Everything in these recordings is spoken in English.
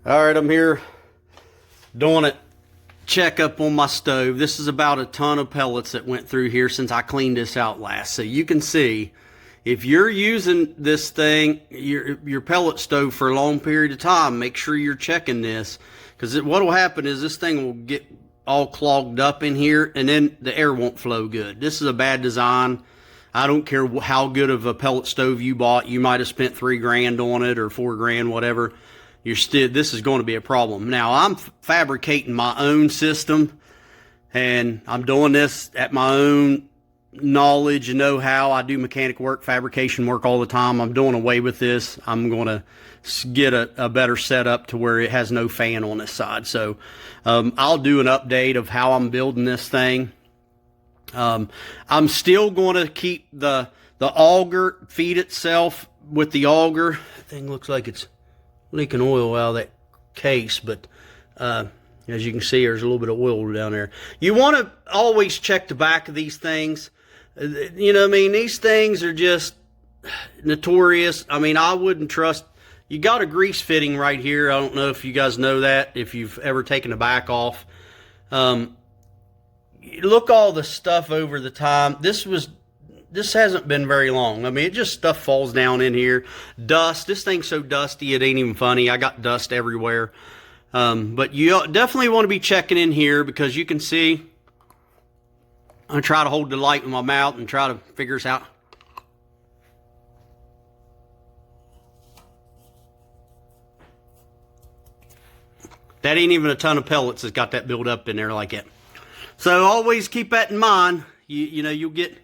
All right, I'm here doing a checkup on my stove. This is about a ton of pellets that went through here since I cleaned this out last. So you can see, if you're using this thing, your pellet stove for a long period of time, make sure you're checking this, because what will happen is this thing will get all clogged up in here and then the air won't flow good. This is a bad design. I don't care how good of a pellet stove you bought. You might have spent $3 grand on it or $4 grand, whatever. This is going to be a problem. Now, I'm fabricating my own system, and I'm doing this at my own knowledge and know-how. I do mechanic work, fabrication work all the time. I'm doing away with this. I'm going to get a better setup to where it has no fan on this side. So I'll do an update of how I'm building this thing. I'm still going to keep the auger, feed itself with the auger. That thing looks like it's leaking oil out of that case, but as you can see, there's a little bit of oil down there. You want to always check the back of these things. You know what I mean? These things are just notorious. I mean, I wouldn't trust. You got a grease fitting right here. I don't know if you guys know that, if you've ever taken the back off. Look all the stuff over the time. This hasn't been very long. I mean, it just stuff falls down in here. Dust. This thing's so dusty, it ain't even funny. I got dust everywhere. But you definitely want to be checking in here, because you can see, I try to hold the light in my mouth and try to figure this out. That ain't even a ton of pellets that's got that built up in there like that. So always keep that in mind. You know, you'll get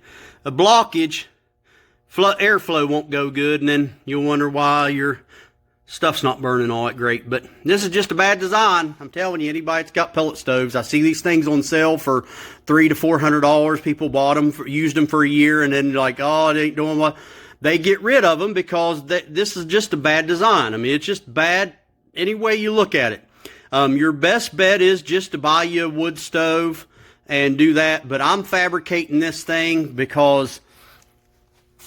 a blockage, airflow won't go good, and then you'll wonder why your stuff's not burning all that great. But this is just a bad design. I'm telling you, anybody that's got pellet stoves, I see these things on sale for $300 to $400. People bought them, used them for a year, and then like, oh, it ain't doing what. They get rid of them because this is just a bad design. I mean, it's just bad any way you look at it. Your best bet is just to buy you a wood stove and do that. But I'm fabricating this thing because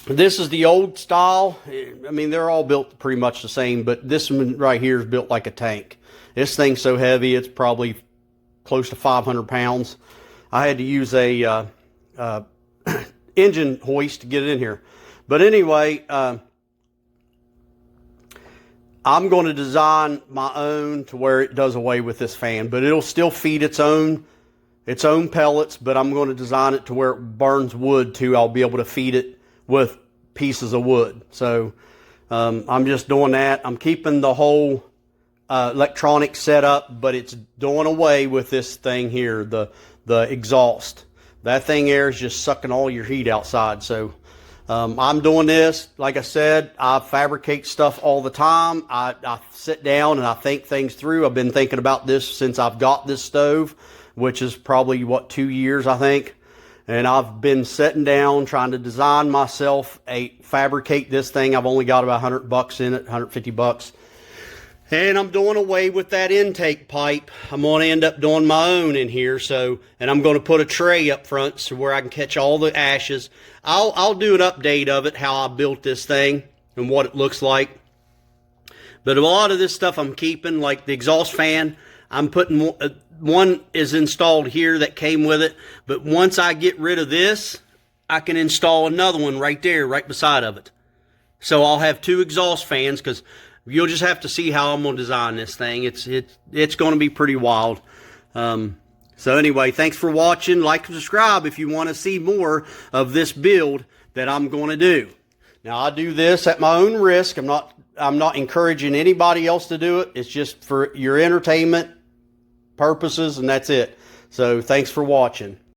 this is the old style. I mean, they're all built pretty much the same, but this one right here is built like a tank. This thing's so heavy, it's probably close to 500 pounds. I had to use a engine hoist to get it in here. But anyway, I'm going to design my own to where it does away with this fan, but it'll still feed its own pellets, but I'm going to design it to where it burns wood too. I'll be able to feed it with pieces of wood. So I'm just doing that. I'm keeping the whole electronic setup, but it's doing away with this thing here, the exhaust. That thing there is just sucking all your heat outside. So I'm doing this. Like I said, I fabricate stuff all the time. I sit down and I think things through. I've been thinking about this since I've got this stove, which is probably, 2 years, I think. And I've been sitting down trying to design myself fabricate this thing. I've only got about $100 in it, $150. And I'm doing away with that intake pipe. I'm going to end up doing my own in here. And I'm going to put a tray up front so where I can catch all the ashes. I'll do an update of it, how I built this thing and what it looks like. But a lot of this stuff I'm keeping, like the exhaust fan, I'm putting one is installed here that came with it. But once I get rid of this, I can install another one right there, right beside of it. So I'll have 2 exhaust fans, because you'll just have to see how I'm going to design this thing. It's going to be pretty wild. So anyway, thanks for watching. Like and subscribe if you want to see more of this build that I'm going to do. Now, I do this at my own risk. I'm not encouraging anybody else to do it. It's just for your entertainment purposes, and that's it. So thanks for watching.